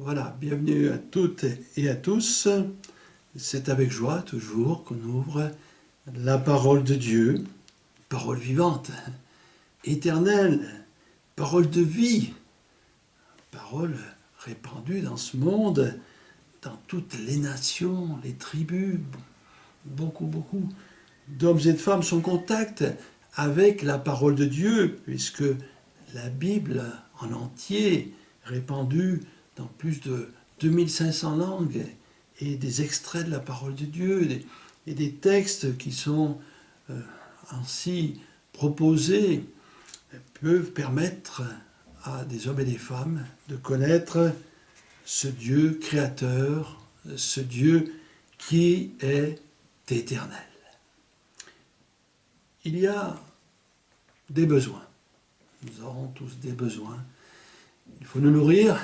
Voilà, bienvenue à toutes et à tous. C'est avec joie toujours qu'on ouvre la parole de Dieu, parole vivante, éternelle, parole de vie, parole répandue dans ce monde, dans toutes les nations, les tribus, beaucoup d'hommes et de femmes sont en contact avec la parole de Dieu, puisque la Bible en entier, répandue dans plus de 2500 langues, et des extraits de la parole de Dieu, et des textes qui sont ainsi proposés, peuvent permettre à des hommes et des femmes de connaître ce Dieu créateur, ce Dieu qui est éternel. Il y a des besoins. Nous aurons tous des besoins. Il faut nous nourrir,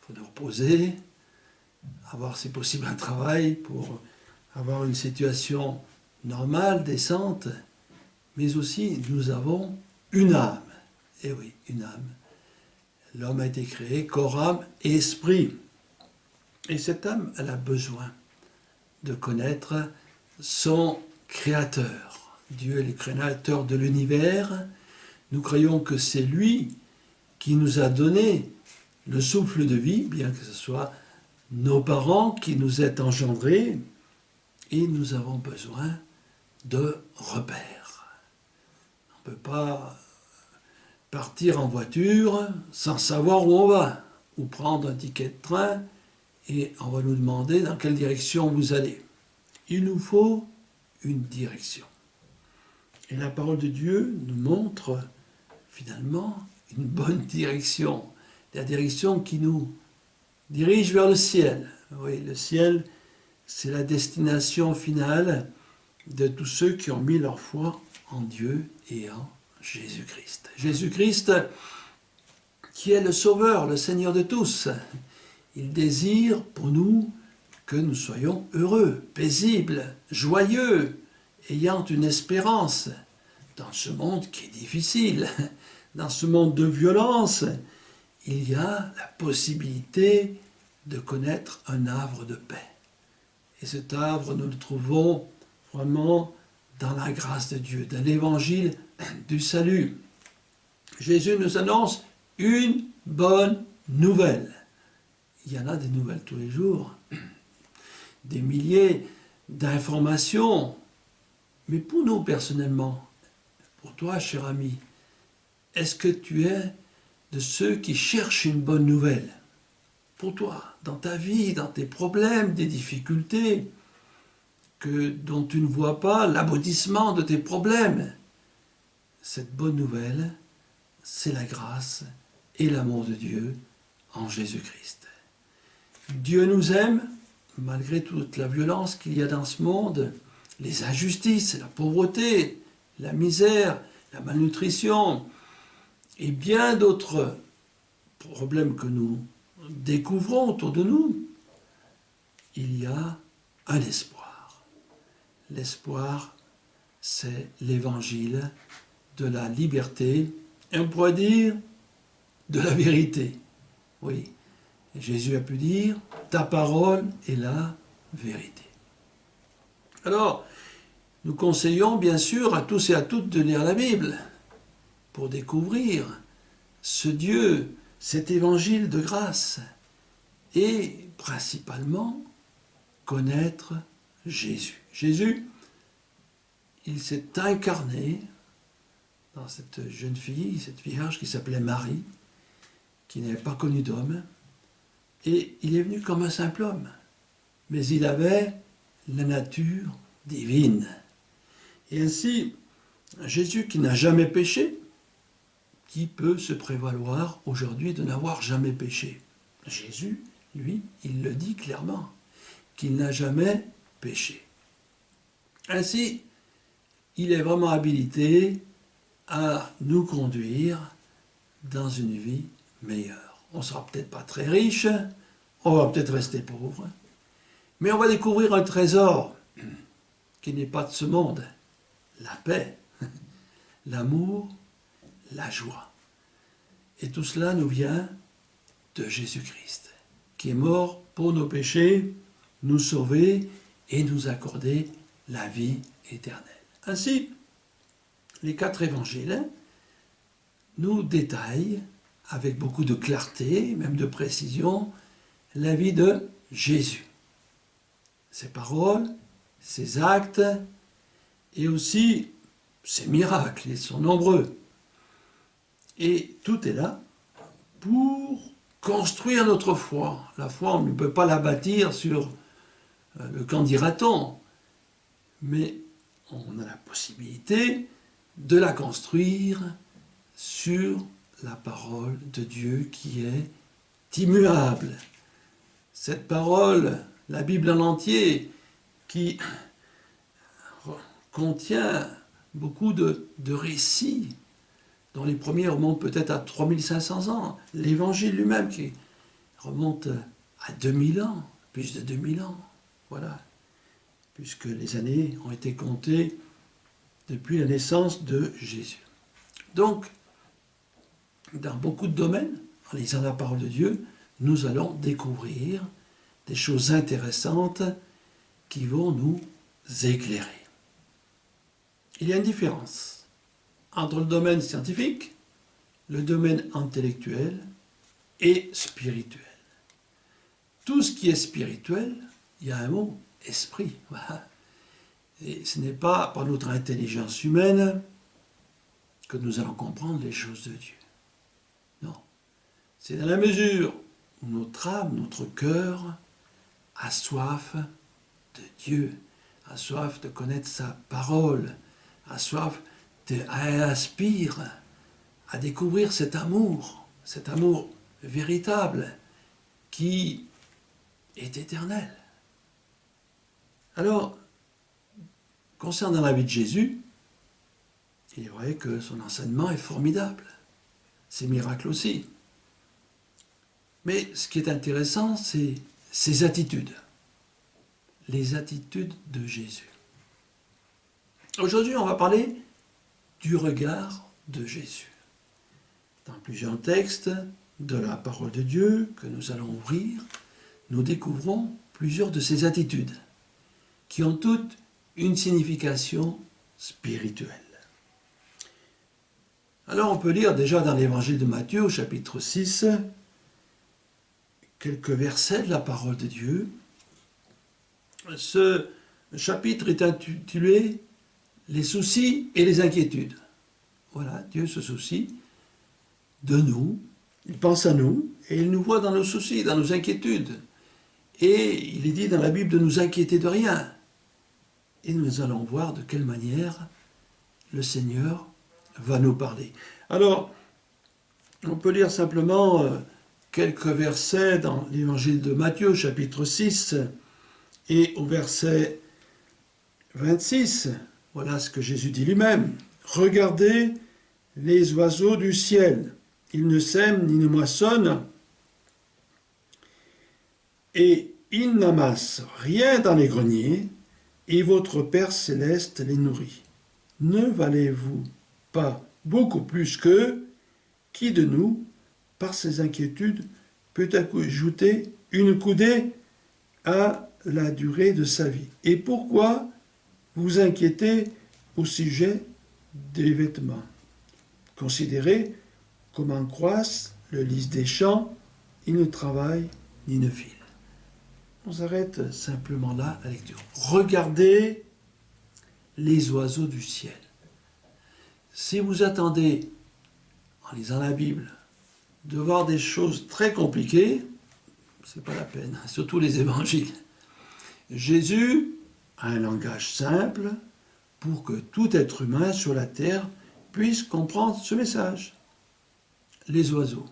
il faut nous reposer, avoir si possible un travail pour avoir une situation normale, décente, mais aussi nous avons une âme. Et oui, une âme. L'homme a été créé corps, âme et esprit. Et cette âme, elle a besoin de connaître son Créateur. Dieu est le Créateur de l'univers. Nous croyons que c'est lui qui nous a donné le souffle de vie, bien que ce soit nos parents qui nous aient engendrés, et nous avons besoin de repères. On ne peut pas partir en voiture sans savoir où on va, ou prendre un ticket de train et on va nous demander dans quelle direction vous allez. Il nous faut une direction. Et la parole de Dieu nous montre finalement une bonne direction, la direction qui nous dirige vers le ciel. Oui, le ciel, c'est la destination finale de tous ceux qui ont mis leur foi en Dieu et en Jésus-Christ. Jésus-Christ, qui est le Sauveur, le Seigneur de tous, il désire pour nous que nous soyons heureux, paisibles, joyeux, ayant une espérance dans ce monde qui est difficile, dans ce monde de violence. Il y a la possibilité de connaître un havre de paix. Et cet havre, nous le trouvons vraiment dans la grâce de Dieu, dans l'évangile du salut. Jésus nous annonce une bonne nouvelle. Il y en a des nouvelles tous les jours, des milliers d'informations. Mais pour nous personnellement, pour toi, cher ami, est-ce que tu es de ceux qui cherchent une bonne nouvelle? Pour toi, dans ta vie, dans tes problèmes, des difficultés, dont tu ne vois pas l'aboutissement de tes problèmes. Cette bonne nouvelle, c'est la grâce et l'amour de Dieu en Jésus-Christ. Dieu nous aime, malgré toute la violence qu'il y a dans ce monde, les injustices, la pauvreté, la misère, la malnutrition, et bien d'autres problèmes que nous découvrons autour de nous. Il y a un espoir. L'espoir, c'est l'évangile de la liberté, et on pourrait dire de la vérité. Oui, Jésus a pu dire, ta parole est la vérité. Alors, nous conseillons bien sûr à tous et à toutes de lire la Bible pour découvrir ce Dieu, cet évangile de grâce, et principalement connaître Jésus. Jésus, il s'est incarné dans cette jeune fille, cette vierge qui s'appelait Marie, qui n'avait pas connu d'homme, et il est venu comme un simple homme, mais il avait la nature divine. Et ainsi, Jésus qui n'a jamais péché, qui peut se prévaloir aujourd'hui de n'avoir jamais péché? Jésus, lui, il le dit clairement, qu'il n'a jamais péché. Ainsi, il est vraiment habilité à nous conduire dans une vie meilleure. On ne sera peut-être pas très riche, on va peut-être rester pauvre, mais on va découvrir un trésor qui n'est pas de ce monde, la paix, l'amour, la joie. Et tout cela nous vient de Jésus-Christ. qui est mort pour nos péchés, nous sauver et nous accorder la vie éternelle. Ainsi, les 4 évangiles nous détaillent avec beaucoup de clarté, même de précision, la vie de Jésus. Ses paroles, ses actes et aussi ses miracles, ils sont nombreux. Et tout est là pour construire notre foi. La foi, on ne peut pas la bâtir sur le qu'en dira-t-on, mais on a la possibilité de la construire sur la parole de Dieu qui est immuable. Cette parole, la Bible en entier, qui contient beaucoup de récits, dont les premiers remontent peut-être à 3500 ans. L'Évangile lui-même qui remonte à 2000 ans, plus de 2000 ans, voilà, puisque les années ont été comptées depuis la naissance de Jésus. Donc, dans beaucoup de domaines, en lisant la parole de Dieu, nous allons découvrir des choses intéressantes qui vont nous éclairer. Il y a une différence entre le domaine scientifique, le domaine intellectuel et spirituel. Tout ce qui est spirituel, il y a un mot, esprit. Voilà. Et ce n'est pas par notre intelligence humaine que nous allons comprendre les choses de Dieu. Non. C'est dans la mesure où notre âme, notre cœur a soif de Dieu, a soif de connaître sa parole, a soif aspire à découvrir cet amour véritable qui est éternel. Alors, concernant la vie de Jésus, il est vrai que son enseignement est formidable, ses miracles aussi. Mais ce qui est intéressant, c'est ses attitudes, les attitudes de Jésus. Aujourd'hui, on va parler du regard de Jésus. Dans plusieurs textes de la parole de Dieu que nous allons ouvrir, nous découvrons plusieurs de ces attitudes qui ont toutes une signification spirituelle. Alors on peut lire déjà dans l'évangile de Matthieu au chapitre 6 quelques versets de la parole de Dieu. Ce chapitre est intitulé « Les soucis et les inquiétudes ». Voilà, Dieu se soucie de nous, il pense à nous, et il nous voit dans nos soucis, dans nos inquiétudes. Et il est dit dans la Bible de nous inquiéter de rien. Et nous allons voir de quelle manière le Seigneur va nous parler. Alors, on peut lire simplement quelques versets dans l'évangile de Matthieu, chapitre 6, et au verset 26, voilà ce que Jésus dit lui-même. « Regardez les oiseaux du ciel, ils ne sèment ni ne moissonnent, et ils n'amassent rien dans les greniers, et votre Père céleste les nourrit. Ne valez-vous pas beaucoup plus qu'eux? Qui de nous, par ses inquiétudes, peut ajouter une coudée à la durée de sa vie? Et pourquoi vous inquiétez au sujet des vêtements? Considérez comment croissent le lys des champs, ils ne travaillent ni ne filent. » On s'arrête simplement là la lecture. Regardez les oiseaux du ciel. Si vous attendez, en lisant la Bible, de voir des choses très compliquées, c'est pas la peine, surtout les évangiles. Jésus a un langage simple pour que tout être humain sur la terre puisse comprendre ce message. Les oiseaux.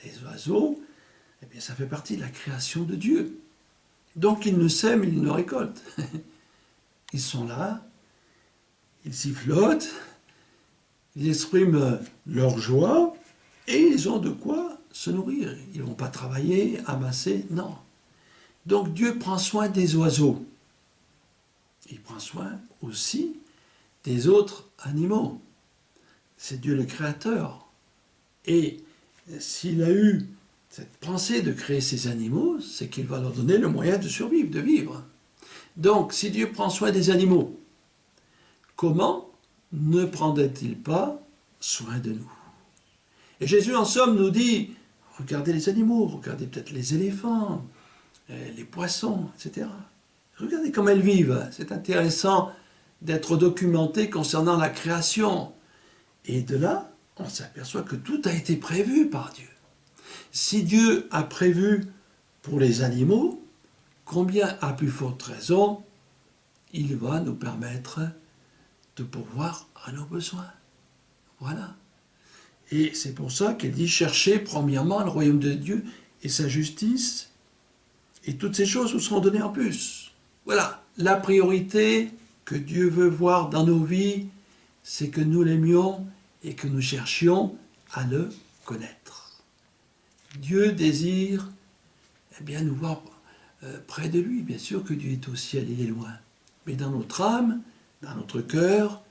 Les oiseaux, eh bien, ça fait partie de la création de Dieu. Donc ils ne sèment, ils ne récoltent. Ils sont là, ils sifflotent, ils expriment leur joie et ils ont de quoi se nourrir. Ils ne vont pas travailler, amasser, non. Donc Dieu prend soin des oiseaux. Il prend soin aussi des autres animaux. C'est Dieu le Créateur. Et s'il a eu cette pensée de créer ces animaux, c'est qu'il va leur donner le moyen de survivre, de vivre. Donc, si Dieu prend soin des animaux, comment ne prendrait-il pas soin de nous? Et Jésus, en somme, nous dit, regardez les animaux, regardez peut-être les éléphants, les poissons, etc. Regardez comment elles vivent. C'est intéressant d'être documenté concernant la création. Et de là, on s'aperçoit que tout a été prévu par Dieu. Si Dieu a prévu pour les animaux, combien à plus forte raison, il va nous permettre de pourvoir à nos besoins. Voilà. Et c'est pour ça qu'il dit, cherchez premièrement le royaume de Dieu et sa justice, et toutes ces choses vous seront données en plus. Voilà, la priorité que Dieu veut voir dans nos vies, c'est que nous l'aimions et que nous cherchions à le connaître. Dieu désire bien nous voir près de lui. Bien sûr que Dieu est au ciel, il est loin. Mais dans notre âme, dans notre cœur,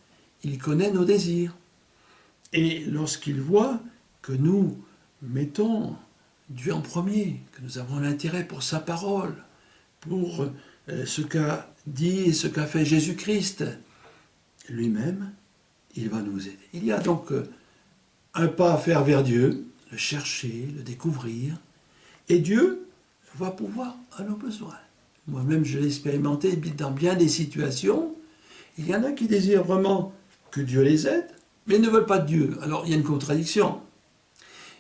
il connaît nos désirs. Et lorsqu'il voit que nous mettons Dieu en premier, que nous avons l'intérêt pour sa parole, pour ce qu'a dit et ce qu'a fait Jésus-Christ, lui-même, il va nous aider. Il y a donc un pas à faire vers Dieu, le chercher, le découvrir, et Dieu va pouvoir à nos besoins. Moi-même, je l'ai expérimenté dans bien des situations. Il y en a qui désirent vraiment que Dieu les aide, mais ne veulent pas de Dieu. Alors, il y a une contradiction.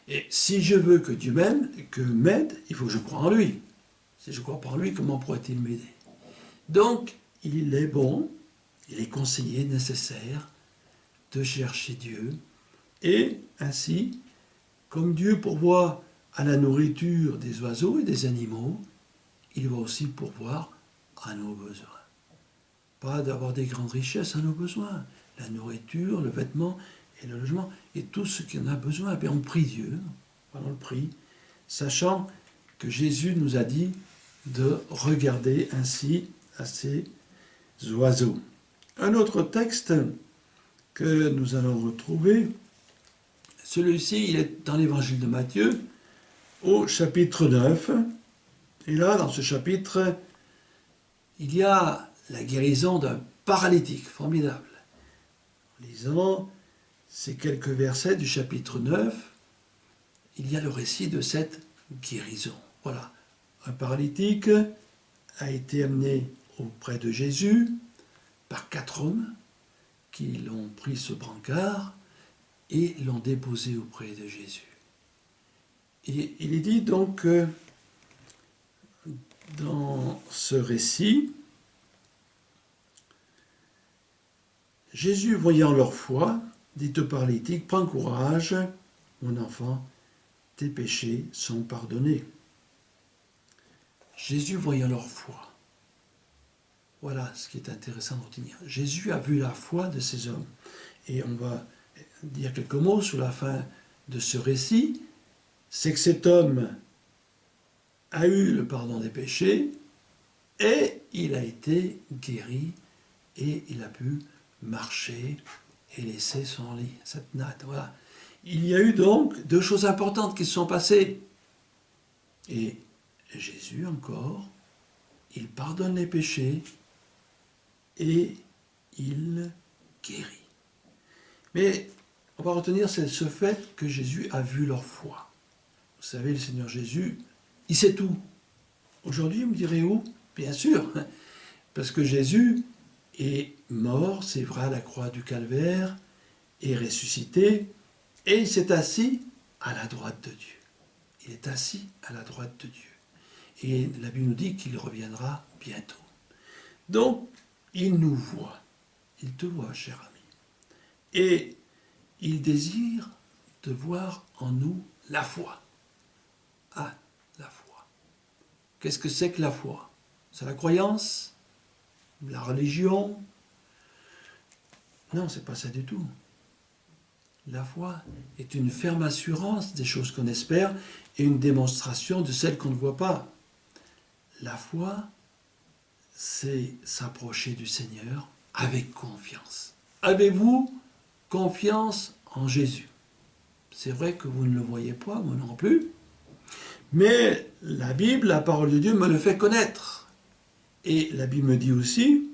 Et si je veux que Dieu m'aide, il faut que je croie en lui. Si je ne crois pas en lui, comment pourrait-il m'aider? Donc, il est bon, il est conseillé, nécessaire, de chercher Dieu. Et ainsi, comme Dieu pourvoit à la nourriture des oiseaux et des animaux, il va aussi pourvoir à nos besoins. Pas d'avoir des grandes richesses à nos besoins. La nourriture, le vêtement et le logement, et tout ce qui en a besoin. Et on prie Dieu, on le prie, sachant que Jésus nous a dit de regarder ainsi à ces oiseaux. Un autre texte que nous allons retrouver, celui-ci, il est dans l'évangile de Matthieu, au chapitre 9. Et là, dans ce chapitre, il y a la guérison d'un paralytique, formidable. En lisant ces quelques versets du chapitre 9, il y a le récit de cette guérison. Voilà, un paralytique a été amené auprès de Jésus par 4 hommes qui l'ont pris ce brancard et l'ont déposé auprès de Jésus. Et il est dit donc dans ce récit, Jésus, voyant leur foi, dit au paralytique, « Prends courage, mon enfant, tes péchés sont pardonnés. » Jésus, voyant leur foi. Voilà ce qui est intéressant de retenir. Jésus a vu la foi de ces hommes. Et on va dire quelques mots sur la fin de ce récit. C'est que cet homme a eu le pardon des péchés et il a été guéri et il a pu marcher et laisser son lit, cette natte. Voilà. Il y a eu donc 2 choses importantes qui se sont passées. Et Jésus encore, il pardonne les péchés et il guérit. Mais on va retenir ce fait que Jésus a vu leur foi. Vous savez, le Seigneur Jésus, il sait tout. Aujourd'hui, vous me direz où? Bien sûr, parce que Jésus est mort, c'est vrai, à la croix du Calvaire, est ressuscité, et il s'est assis à la droite de Dieu. Il est assis à la droite de Dieu. Et la Bible nous dit qu'il reviendra bientôt. Donc, il nous voit. Il te voit, cher ami. Et il désire de voir en nous la foi. Ah, la foi. Qu'est-ce que c'est que la foi? C'est la croyance? La religion? Non, c'est pas ça du tout. La foi est une ferme assurance des choses qu'on espère et une démonstration de celles qu'on ne voit pas. La foi, c'est s'approcher du Seigneur avec confiance. Avez-vous confiance en Jésus? C'est vrai que vous ne le voyez pas, moi non plus, Mais la Bible, la parole de Dieu, me le fait connaître. Et la Bible me dit aussi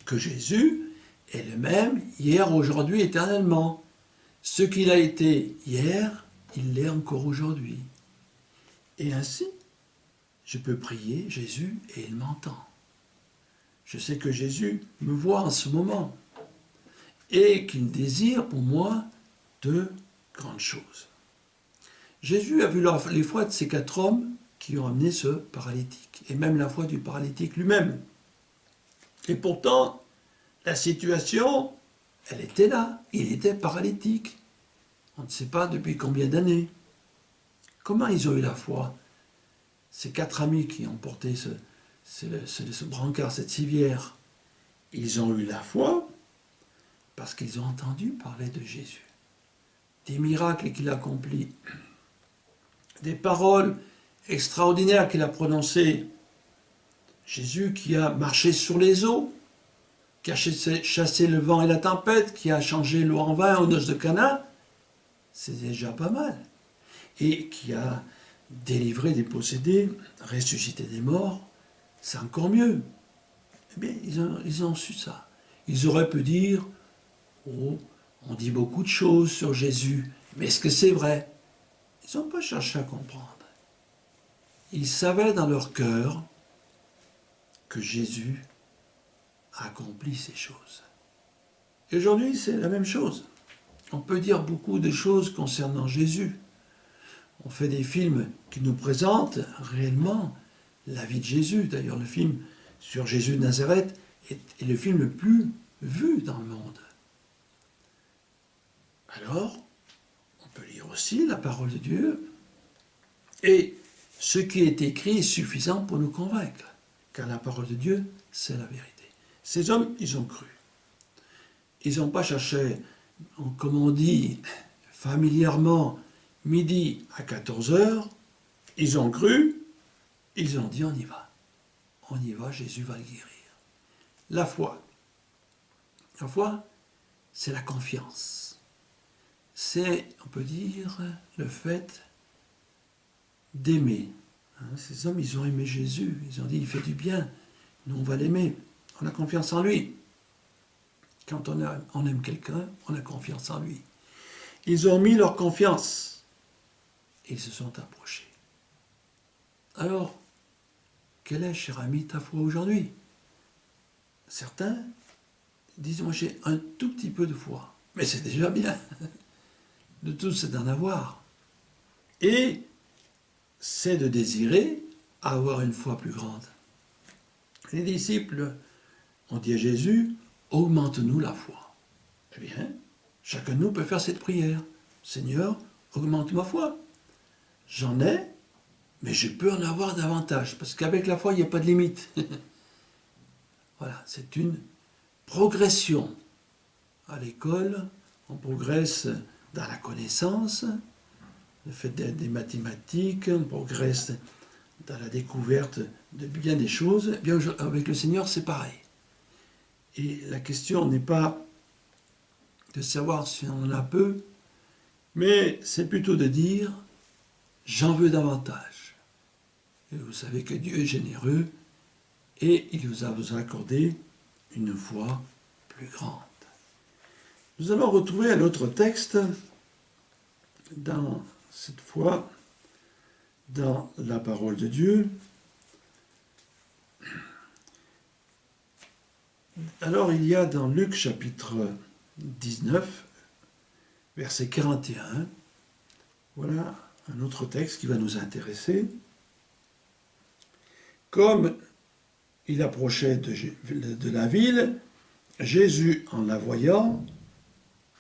que Jésus est le même hier, aujourd'hui, éternellement. Ce qu'il a été hier, il l'est encore aujourd'hui. Et ainsi, je peux prier Jésus et il m'entend. Je sais que Jésus me voit en ce moment et qu'il désire pour moi de grandes choses. Jésus a vu les foi de ces 4 hommes qui ont amené ce paralytique, et même la foi du paralytique lui-même. Et pourtant, la situation, elle était là, il était paralytique. On ne sait pas depuis combien d'années. Comment ils ont eu la foi? Ces 4 amis qui ont porté ce brancard, cette civière, ils ont eu la foi parce qu'ils ont entendu parler de Jésus. Des miracles qu'il a accomplis, des paroles extraordinaires qu'il a prononcées. Jésus qui a marché sur les eaux, qui a chassé le vent et la tempête, qui a changé l'eau en vin aux noces de Cana, c'est déjà pas mal. Et qui a délivré des possédés, ressuscité des morts, c'est encore mieux. Eh bien, ils ont su ça. Ils auraient pu dire, oh, on dit beaucoup de choses sur Jésus, mais est-ce que c'est vrai? Ils n'ont pas cherché à comprendre. Ils savaient dans leur cœur que Jésus a accompli ces choses. Et aujourd'hui, c'est la même chose. On peut dire beaucoup de choses concernant Jésus. On fait des films qui nous présentent réellement la vie de Jésus. D'ailleurs, le film sur Jésus de Nazareth est le film le plus vu dans le monde. Alors, on peut lire aussi la parole de Dieu. Et ce qui est écrit est suffisant pour nous convaincre. Car la parole de Dieu, c'est la vérité. Ces hommes, ils ont cru. Ils n'ont pas cherché, comme on dit familièrement, midi à 14 heures. Ils ont cru, ils ont dit on y va. On y va, Jésus va le guérir. La foi. La foi, c'est la confiance. C'est, on peut dire, le fait d'aimer. Ces hommes, ils ont aimé Jésus. Ils ont dit, il fait du bien. Nous, on va l'aimer. On a confiance en lui. Quand on aime quelqu'un, on a confiance en lui. Ils ont mis leur confiance. Ils se sont approchés. Alors, quelle est, cher ami, ta foi aujourd'hui? Certains disent, moi j'ai un tout petit peu de foi. Mais c'est déjà bien. De tout, c'est d'en avoir. Et c'est de désirer avoir une foi plus grande. Les disciples ont dit à Jésus, augmente-nous la foi. Eh bien, chacun de nous peut faire cette prière. Seigneur, augmente ma foi. J'en ai, mais je peux en avoir davantage. Parce qu'avec la foi, il n'y a pas de limite. Voilà, c'est une progression. À l'école, on progresse dans la connaissance, le fait des mathématiques, on progresse dans la découverte de bien des choses. Eh bien, avec le Seigneur, c'est pareil. Et la question n'est pas de savoir si on en a peu, mais c'est plutôt de dire « j'en veux davantage ». Et vous savez que Dieu est généreux et il vous a accordé une foi plus grande. Nous allons retrouver un autre texte, cette fois dans la parole de Dieu. Alors il y a dans Luc chapitre 19, verset 41, voilà un autre texte qui va nous intéresser. Comme il approchait de la ville, Jésus, en la voyant,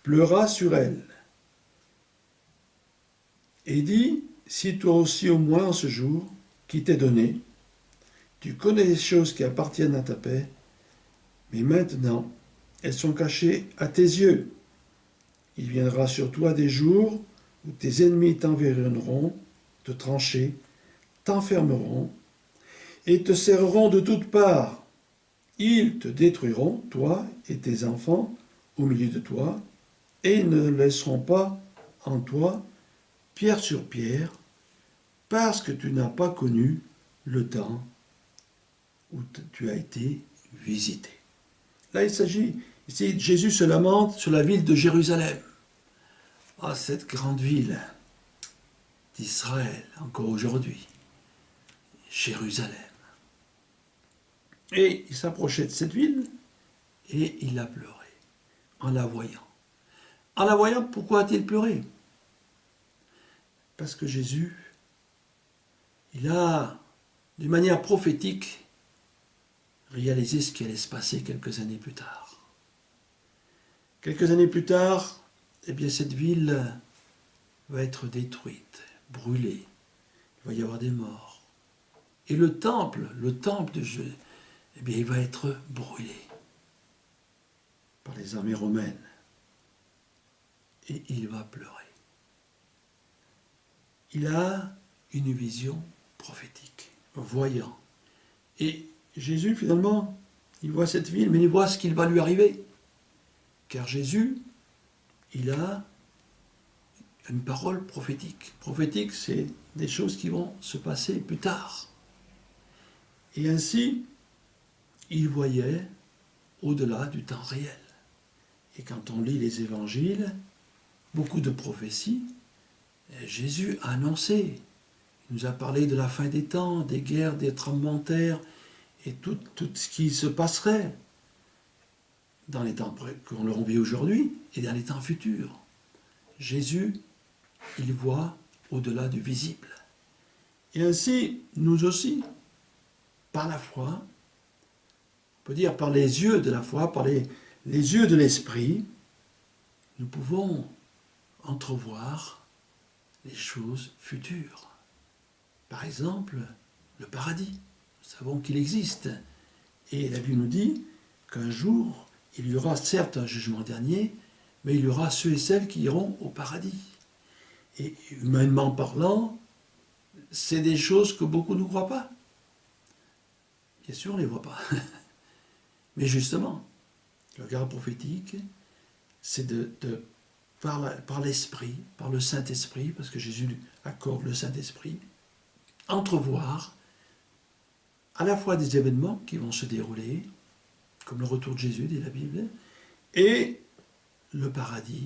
pleura sur elle et dit, si toi aussi au moins en ce jour qui t'est donné, tu connais les choses qui appartiennent à ta paix, mais maintenant elles sont cachées à tes yeux. Il viendra sur toi des jours où tes ennemis t'environneront, te trancher, t'enfermeront et te serreront de toutes parts. Ils te détruiront, toi et tes enfants, au milieu de toi, et ne laisseront pas en toi pierre sur pierre, parce que tu n'as pas connu le temps où tu as été visité. Là, il s'agit, ici, Jésus se lamente sur la ville de Jérusalem. Ah, cette grande ville d'Israël, encore aujourd'hui, Jérusalem. Et il s'approchait de cette ville et il a pleuré en la voyant. En la voyant, pourquoi a-t-il pleuré? Parce que Jésus, il a, d'une manière prophétique, réalisé ce qui allait se passer quelques années plus tard. Quelques années plus tard, eh bien, cette ville va être détruite, brûlée. Il va y avoir des morts. Et le temple de Dieu, eh bien, il va être brûlé par les armées romaines. Et il va pleurer. Il a une vision prophétique, voyant. Et Jésus, finalement, il voit cette ville, mais il voit ce qu'il va lui arriver. Car Jésus, il a une parole prophétique. Prophétique, c'est des choses qui vont se passer plus tard. Et ainsi, il voyait au-delà du temps réel. Et quand on lit les évangiles, beaucoup de prophéties, Jésus a annoncé. Il nous a parlé de la fin des temps, des guerres, des tremblements de terre, et tout ce qui se passerait dans les temps qu'on vit aujourd'hui et dans les temps futurs. Jésus, il voit au-delà du visible. Et ainsi, nous aussi, par la foi, on peut dire par les yeux de la foi, par les yeux de l'esprit, nous pouvons entrevoir les choses futures. Par exemple, le paradis. Nous savons qu'il existe. Et la Bible nous dit qu'un jour, il y aura certes un jugement dernier, mais il y aura ceux et celles qui iront au paradis. Et humainement parlant, c'est des choses que beaucoup ne croient pas. Bien sûr, on ne les voit pas. Mais justement, le regard prophétique, c'est par l'Esprit, par le Saint-Esprit, parce que Jésus accorde le Saint-Esprit, entrevoir à la fois des événements qui vont se dérouler, comme le retour de Jésus, dit la Bible, et le paradis.